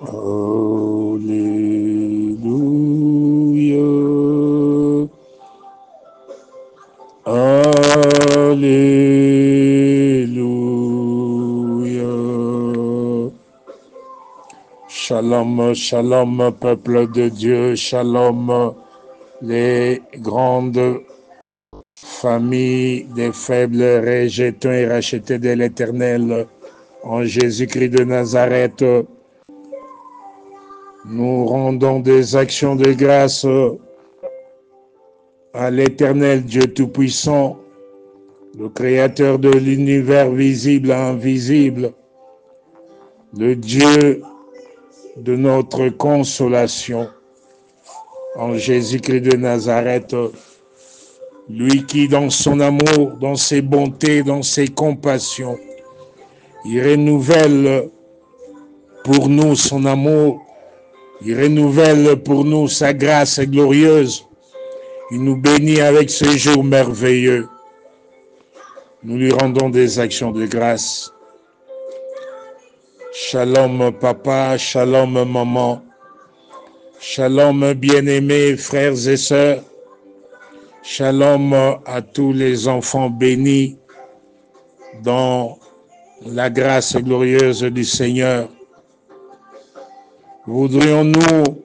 Alléluia. Alléluia. Shalom, shalom, peuple de Dieu, shalom, les grandes familles des faibles rejetons et rachetés de l'Éternel en Jésus-Christ de Nazareth. Nous rendons des actions de grâce à l'Éternel Dieu Tout-Puissant, le Créateur de l'univers visible et invisible, le Dieu de notre consolation, en Jésus-Christ de Nazareth, lui qui, dans son amour, dans ses bontés, dans ses compassions, il renouvelle pour nous son amour, il renouvelle pour nous sa grâce glorieuse, il nous bénit avec ce jour merveilleux. Nous lui rendons des actions de grâce. Shalom papa, shalom maman, shalom bien-aimés frères et sœurs, shalom à tous les enfants bénis dans la grâce glorieuse du Seigneur. Voudrions-nous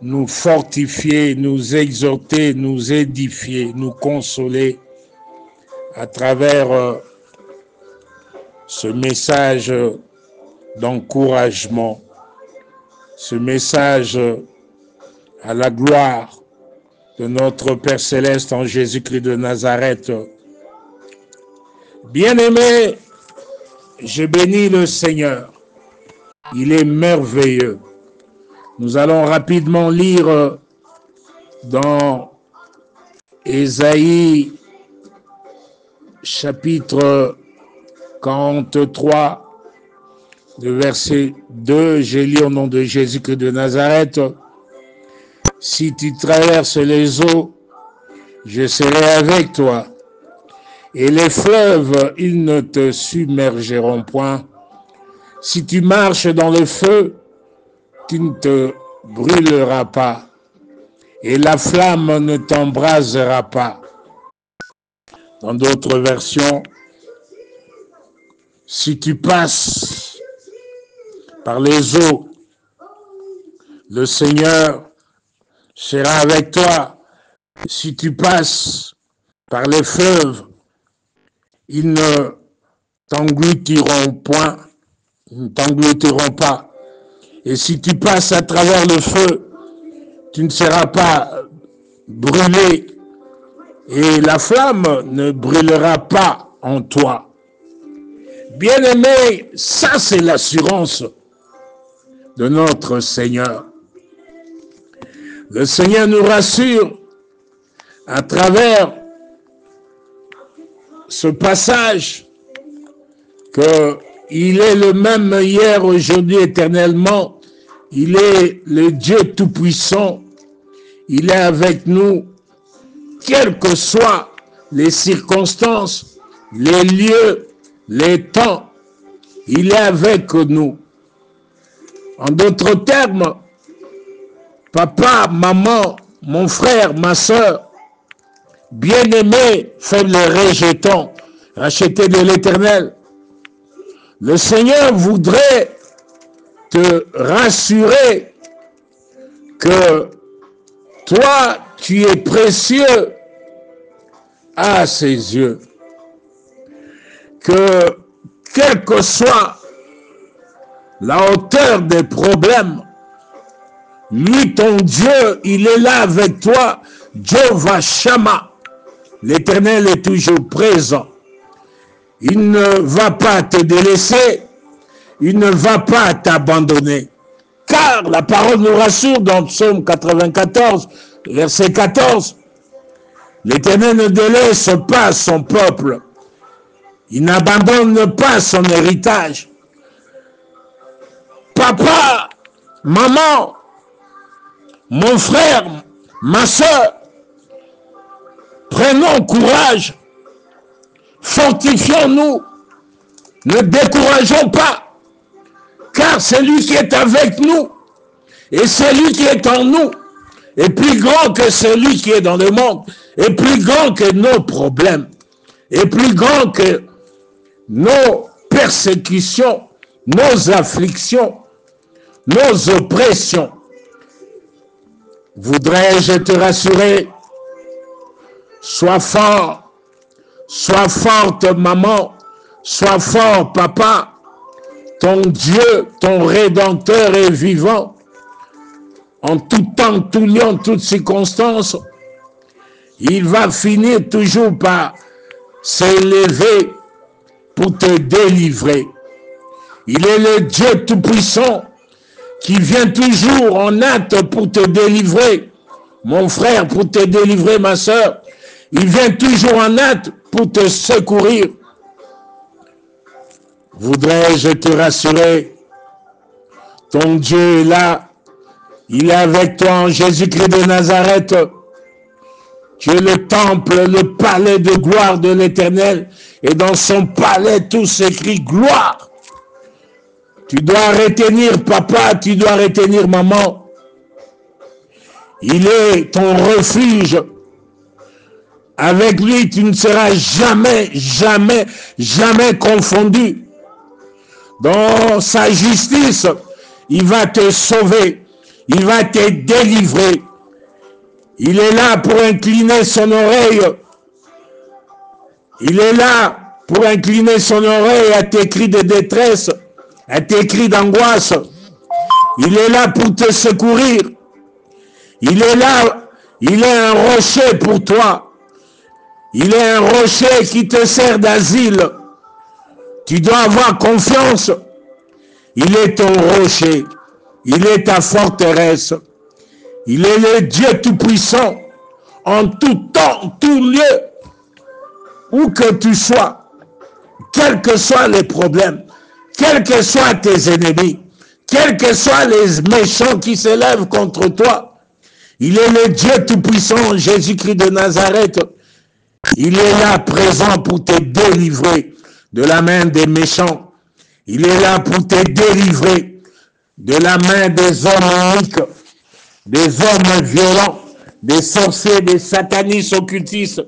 nous fortifier, nous exhorter, nous édifier, nous consoler à travers ce message d'encouragement, ce message à la gloire de notre Père Céleste en Jésus-Christ de Nazareth. Bien-aimés, je bénis le Seigneur. Il est merveilleux. Nous allons rapidement lire dans Ésaïe chapitre 43, le verset 2, j'ai lu au nom de Jésus-Christ de Nazareth. Si tu traverses les eaux, je serai avec toi. Et les fleuves, ils ne te submergeront point. Si tu marches dans le feu, tu ne te brûleras pas. Et la flamme ne t'embrasera pas. Dans d'autres versions, si tu passes par les eaux, le Seigneur sera avec toi. Si tu passes par les fleuves, ils ne t'engloutiront point, ne t'engloutiront pas. Et si tu passes à travers le feu, tu ne seras pas brûlé et la flamme ne brûlera pas en toi. Bien-aimé, ça c'est l'assurance de notre Seigneur. Le Seigneur nous rassure à travers ce passage qu'il est le même hier, aujourd'hui, éternellement. Il est le Dieu Tout-Puissant. Il est avec nous, quelles que soient les circonstances, les lieux, les temps. Il est avec nous. En d'autres termes, papa, maman, mon frère, ma soeur, bien-aimés, faibles rejetons, rachetés de l'Éternel, le Seigneur voudrait te rassurer que toi, tu es précieux à ses yeux. Que quelle que soit la hauteur des problèmes, lui, ton Dieu, il est là avec toi. Jehovah Shammah, l'Éternel est toujours présent. Il ne va pas te délaisser, il ne va pas t'abandonner. Car la parole nous rassure dans Psaume 94, verset 14. L'Éternel ne délaisse pas son peuple. Il n'abandonne pas son héritage. Papa, maman, mon frère, ma soeur, prenons courage, fortifions-nous, ne décourageons pas, car celui qui est avec nous et celui qui est en nous est plus grand que celui qui est dans le monde, est plus grand que nos problèmes, est plus grand que nos persécutions, nos afflictions, nos oppressions. Voudrais-je te rassurer, sois fort, sois forte maman, sois fort papa, ton Dieu, ton Rédempteur est vivant. En tout temps, tout lieu, en toutes circonstances, il va finir toujours par s'élever pour te délivrer. Il est le Dieu Tout-Puissant qui vient toujours en hâte pour te délivrer. Mon frère, pour te délivrer, ma soeur, il vient toujours en hâte pour te secourir. Voudrais-je te rassurer, ton Dieu est là, il est avec toi en Jésus-Christ de Nazareth. Tu es le temple, le palais de gloire de l'Éternel, et dans son palais tout s'écrit gloire. Tu dois retenir papa, tu dois retenir maman. Il est ton refuge. Avec lui, tu ne seras jamais, jamais, jamais confondu. Dans sa justice, il va te sauver. Il va te délivrer. Il est là pour incliner son oreille. Il est là pour incliner son oreille à tes cris de détresse, à tes cris d'angoisse. Il est là pour te secourir. Il est là, il est un rocher pour toi. Il est un rocher qui te sert d'asile. Tu dois avoir confiance. Il est ton rocher. Il est ta forteresse. Il est le Dieu Tout-Puissant. En tout temps, en tout lieu, où que tu sois, quels que soient les problèmes, quels que soient tes ennemis, quels que soient les méchants qui s'élèvent contre toi, il est le Dieu Tout-Puissant, Jésus-Christ de Nazareth. Il est là présent pour te délivrer de la main des méchants. Il est là pour te délivrer de la main des hommes iniques, des hommes violents, des sorciers, des satanistes occultistes,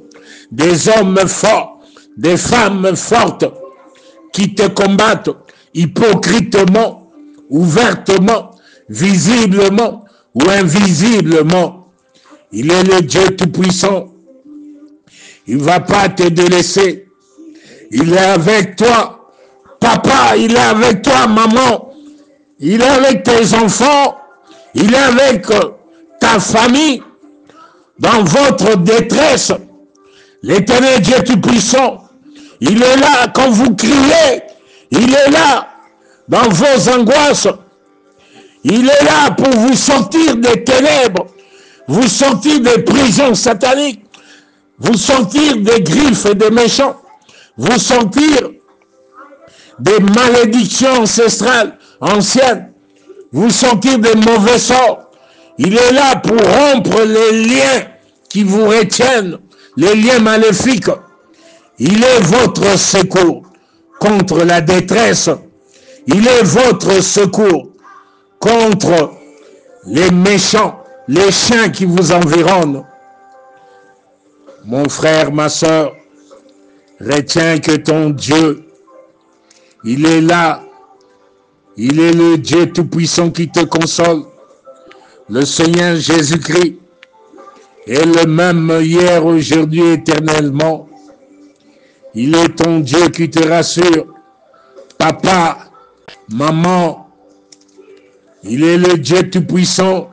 des hommes forts, des femmes fortes qui te combattent hypocritement, ouvertement, visiblement ou invisiblement. Il est le Dieu Tout-Puissant. Il ne va pas te délaisser. Il est avec toi. Papa, il est avec toi, maman. Il est avec tes enfants. Il est avec ta famille. Dans votre détresse, l'Éternel Dieu Tout-Puissant, il est là quand vous criez. Il est là dans vos angoisses. Il est là pour vous sortir des ténèbres, vous sortir des prisons sataniques, vous sortir des griffes et des méchants, vous sortir des malédictions ancestrales, anciennes, vous sortir des mauvais sorts. Il est là pour rompre les liens qui vous retiennent, les liens maléfiques. Il est votre secours contre la détresse. Il est votre secours contre les méchants, les chiens qui vous environnent. Mon frère, ma soeur, retiens que ton Dieu, il est là. Il est le Dieu Tout-Puissant qui te console. Le Seigneur Jésus-Christ est le même hier, aujourd'hui, éternellement. Il est ton Dieu qui te rassure. Papa, maman, il est le Dieu Tout-Puissant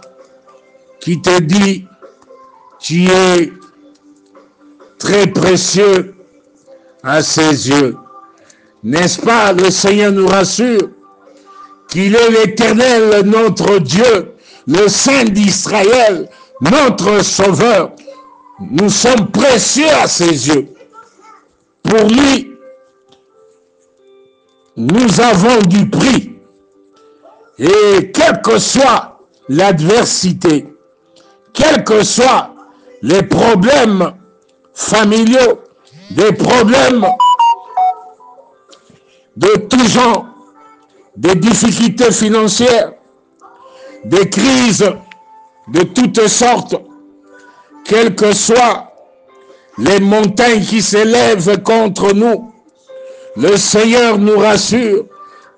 qui te dit, tu es très précieux à ses yeux. N'est-ce pas, le Seigneur nous rassure qu'il est l'Éternel, notre Dieu, le Saint d'Israël, notre Sauveur. Nous sommes précieux à ses yeux. Pour lui, nous avons du prix. Et quelle que soit l'adversité, quels que soient les problèmes familiaux, des problèmes de tout genre, des difficultés financières, des crises de toutes sortes, quelles que soient les montagnes qui s'élèvent contre nous, le Seigneur nous rassure.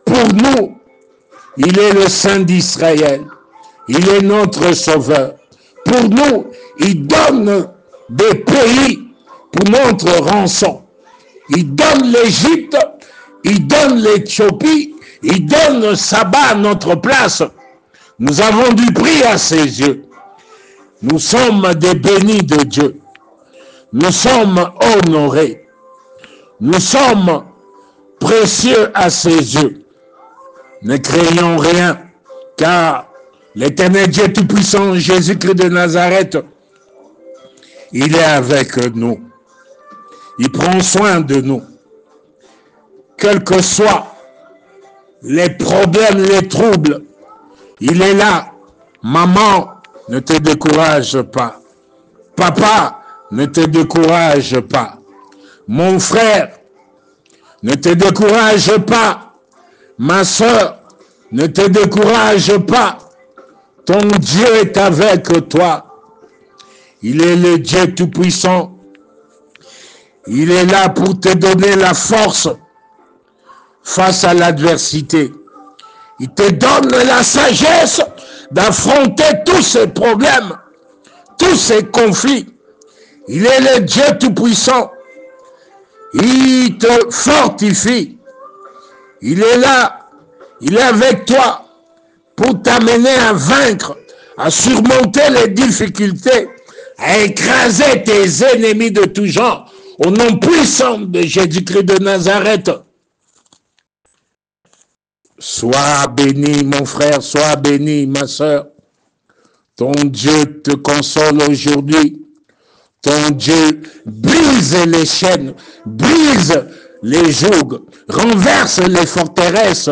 Pour nous, il est le Saint d'Israël. Il est notre Sauveur. Pour nous, il donne des pays pour notre rançon. Il donne l'Égypte, il donne l'Éthiopie, il donne Saba à notre place. Nous avons du prix à ses yeux. Nous sommes des bénis de Dieu. Nous sommes honorés. Nous sommes précieux à ses yeux. Ne craignons rien, car l'Éternel Dieu Tout-Puissant, Jésus-Christ de Nazareth, il est avec nous. Il prend soin de nous. Quels que soient les problèmes, les troubles, il est là. Maman, ne te décourage pas. Papa, ne te décourage pas. Mon frère, ne te décourage pas. Ma soeur, ne te décourage pas. Ton Dieu est avec toi. Il est le Dieu Tout-Puissant. Il est là pour te donner la force face à l'adversité. Il te donne la sagesse d'affronter tous ces problèmes, tous ces conflits. Il est le Dieu Tout-Puissant. Il te fortifie. Il est là. Il est avec toi pour t'amener à vaincre, à surmonter les difficultés, à écraser tes ennemis de tout genre. Au nom puissant de Jésus-Christ de Nazareth. Sois béni, mon frère, sois béni, ma soeur. Ton Dieu te console aujourd'hui. Ton Dieu brise les chaînes, brise les jougs, renverse les forteresses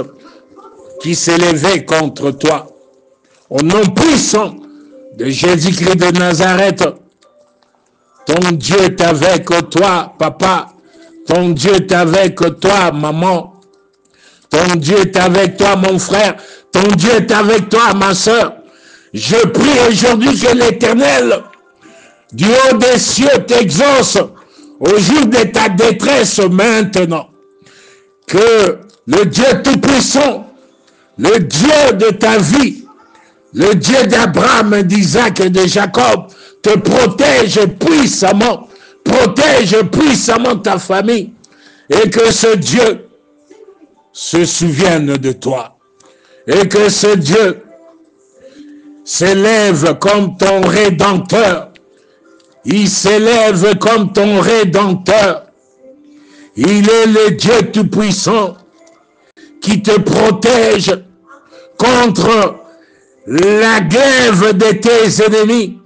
qui s'élevaient contre toi. Au nom puissant de Jésus-Christ de Nazareth, ton Dieu est avec toi, papa. Ton Dieu est avec toi, maman. Ton Dieu est avec toi, mon frère. Ton Dieu est avec toi, ma soeur. Je prie aujourd'hui que l'Éternel, du haut des cieux, t'exauce au jour de ta détresse maintenant. Que le Dieu Tout-Puissant, le Dieu de ta vie, le Dieu d'Abraham, d'Isaac et de Jacob, te protège puissamment ta famille, et que ce Dieu se souvienne de toi, et que ce Dieu s'élève comme ton Rédempteur. Il s'élève comme ton Rédempteur. Il est le Dieu Tout-Puissant qui te protège contre la grève de tes ennemis.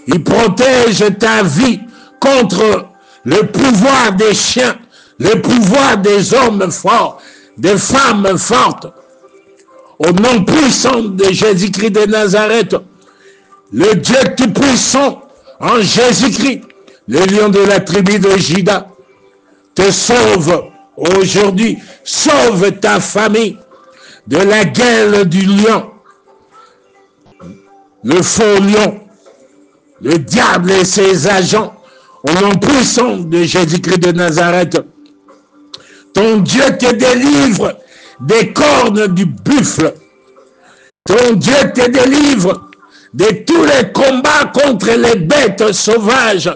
Il protège ta vie contre le pouvoir des chiens, le pouvoir des hommes forts, des femmes fortes. Au nom puissant de Jésus-Christ de Nazareth, le Dieu Tout-Puissant, en Jésus-Christ, le lion de la tribu de Juda, te sauve aujourd'hui, sauve ta famille de la gueule du lion, le faux lion, le diable et ses agents, au nom puissant de Jésus-Christ de Nazareth. Ton Dieu te délivre des cornes du buffle. Ton Dieu te délivre de tous les combats contre les bêtes sauvages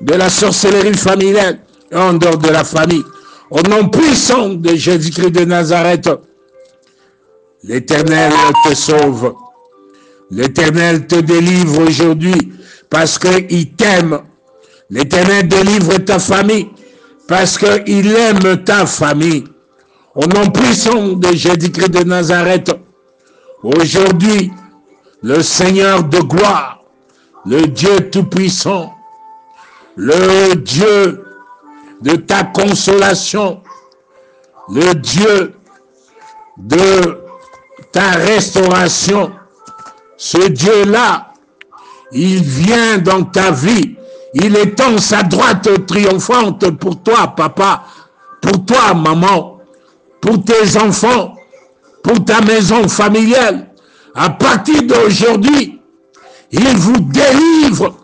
de la sorcellerie familiale en dehors de la famille. Au nom puissant de Jésus-Christ de Nazareth, l'Éternel te sauve. L'Éternel te délivre aujourd'hui parce qu'il t'aime. L'Éternel délivre ta famille parce qu'il aime ta famille. Au nom puissant de Jésus-Christ de Nazareth, aujourd'hui, le Seigneur de gloire, le Dieu Tout-Puissant, le Dieu de ta consolation, le Dieu de ta restauration, ce Dieu-là, il vient dans ta vie, il étend sa droite triomphante pour toi, papa, pour toi, maman, pour tes enfants, pour ta maison familiale. À partir d'aujourd'hui, il vous délivre,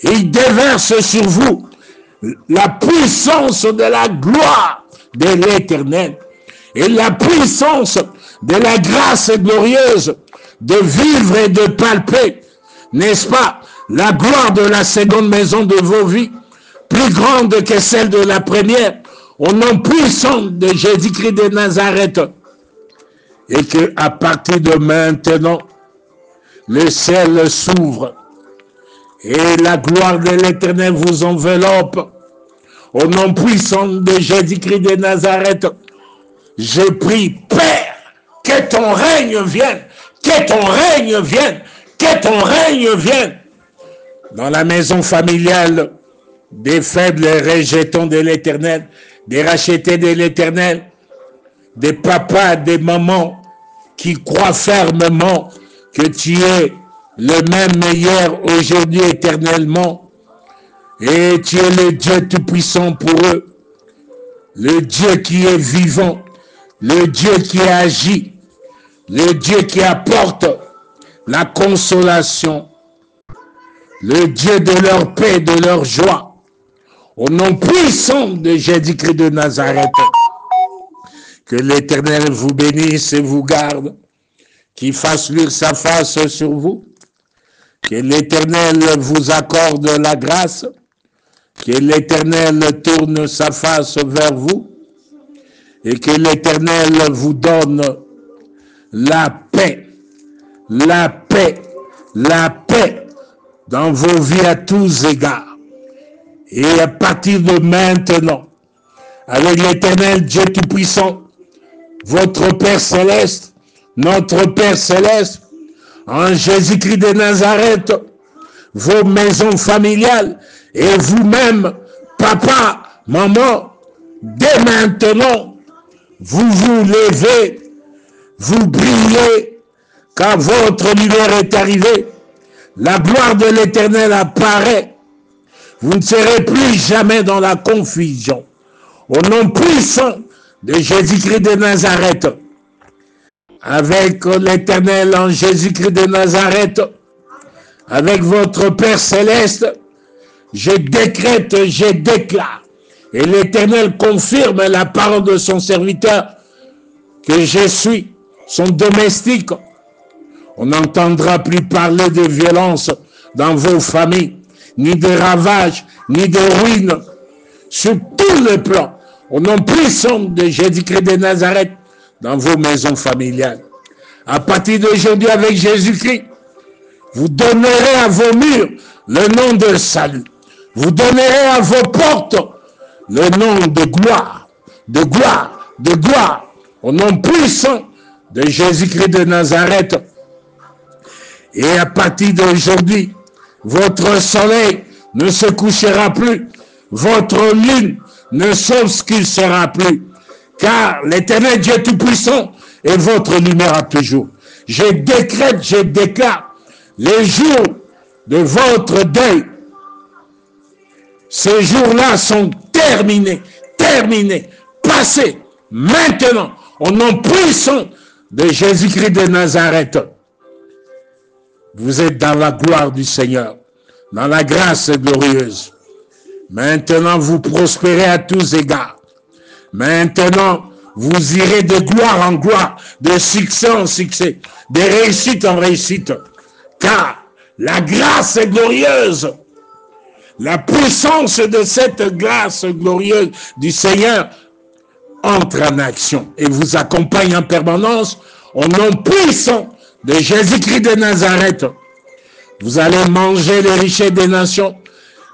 il déverse sur vous la puissance de la gloire de l'Éternel et la puissance de la grâce glorieuse de vivre et de palper, n'est-ce pas, la gloire de la seconde maison de vos vies, plus grande que celle de la première, au nom puissant de Jésus-Christ de Nazareth. Et que à partir de maintenant, le ciel s'ouvre et la gloire de l'Éternel vous enveloppe. Au nom puissant de Jésus-Christ de Nazareth, je prie, Père, que ton règne vienne, que ton règne vienne, que ton règne vienne dans la maison familiale des faibles rejetons de l'Éternel, des rachetés de l'Éternel, des papas, des mamans qui croient fermement que tu es le même meilleur aujourd'hui éternellement et tu es le Dieu tout-puissant pour eux, le Dieu qui est vivant, le Dieu qui agit, le Dieu qui apporte la consolation, le Dieu de leur paix, de leur joie, au nom puissant de Jésus-Christ de Nazareth. Que l'Éternel vous bénisse et vous garde, qu'il fasse luire sa face sur vous, que l'Éternel vous accorde la grâce, que l'Éternel tourne sa face vers vous, et que l'Éternel vous donne la paix, la paix, la paix dans vos vies à tous égards. Et à partir de maintenant, avec l'Éternel Dieu Tout-Puissant, votre Père Céleste, notre Père Céleste, en Jésus-Christ de Nazareth, vos maisons familiales et vous-même, papa, maman, dès maintenant, vous vous levez, vous brillez, car votre lumière est arrivée, la gloire de l'Éternel apparaît, vous ne serez plus jamais dans la confusion. Au nom puissant de Jésus-Christ de Nazareth, avec l'Éternel en Jésus-Christ de Nazareth, avec votre Père Céleste, je décrète, je déclare, et l'Éternel confirme la parole de son serviteur, que je suis son domestique. On n'entendra plus parler de violence dans vos familles, ni de ravages, ni de ruines, sur tous les plans, au nom puissant de Jésus-Christ de Nazareth, dans vos maisons familiales. À partir d'aujourd'hui, avec Jésus-Christ, vous donnerez à vos murs le nom de salut. Vous donnerez à vos portes le nom de gloire, de gloire, de gloire, au nom puissant de Jésus-Christ de Nazareth. Et à partir d'aujourd'hui, votre soleil ne se couchera plus, votre lune ne s'obscurcira plus, car l'Éternel Dieu Tout-Puissant est votre lumière à toujours. Je décrète, je déclare, les jours de votre deuil, ces jours-là sont terminés, passés, maintenant, au nom puissant de Jésus-Christ de Nazareth. Vous êtes dans la gloire du Seigneur, dans la grâce glorieuse. Maintenant, vous prospérez à tous égards. Maintenant, vous irez de gloire en gloire, de succès en succès, de réussite en réussite. Car la grâce est glorieuse. La puissance de cette grâce glorieuse du Seigneur entre en action et vous accompagne en permanence au nom puissant de Jésus-Christ de Nazareth. Vous allez manger les richesses des nations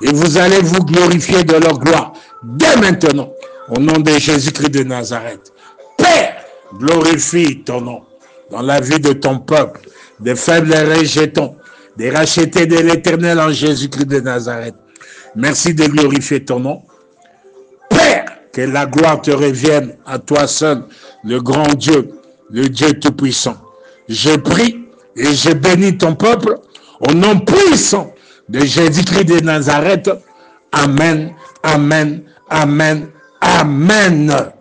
et vous allez vous glorifier de leur gloire dès maintenant au nom de Jésus-Christ de Nazareth. Père, glorifie ton nom dans la vie de ton peuple, des faibles rejetons, des rachetés de l'Éternel en Jésus-Christ de Nazareth. Merci de glorifier ton nom. Père, que la gloire te revienne à toi seul, le grand Dieu, le Dieu Tout-Puissant. Je prie et je bénis ton peuple au nom puissant de Jésus-Christ de Nazareth. Amen, amen, amen, amen.